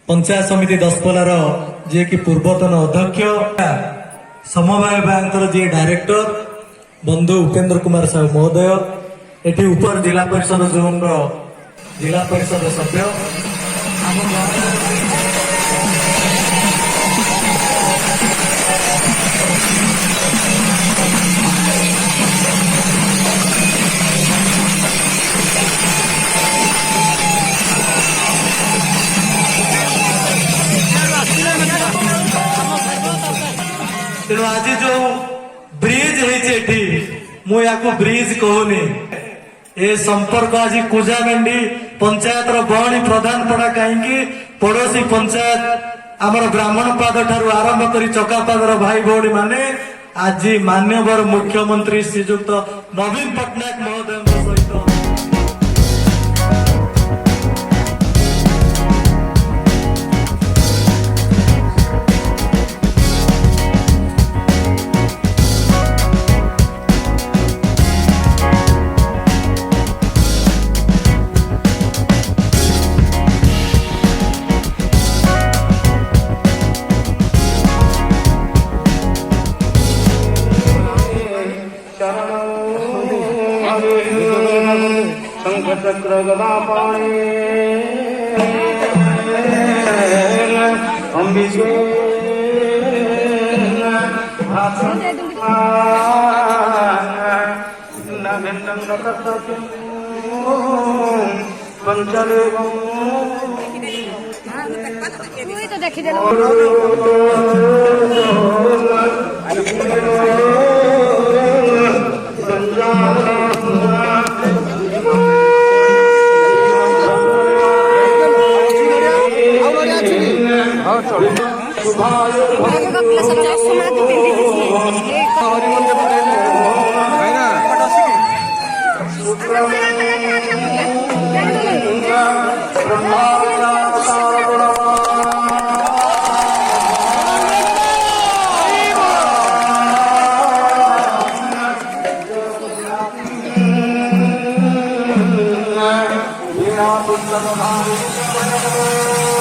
पंचायत समिति दसपलार जी कि पूर्वतन अध्यक्ष समवाय बैंक जी डायरेक्टर बंधु उपेंद्र कुमार साहू महोदय एटी उपर जिला परिषद जोन जिला परिषद सभ्य तेणु आज जो ब्रिज है मुझे ब्रिज कहूनी ए संपर्क आज कुजामेंडी पंचायत बहनी प्रधान पड़ा कहीं पड़ोशी पंचायत आमर ब्राह्मण पाद ठारू आरंभ कर चकापादर भाई भौणी माने आज मान्यवर मुख्यमंत्री श्रीजुक्त नवीन पट्टनायक महोदय सहित चक्र गदा पाणी अंबिके Thank you.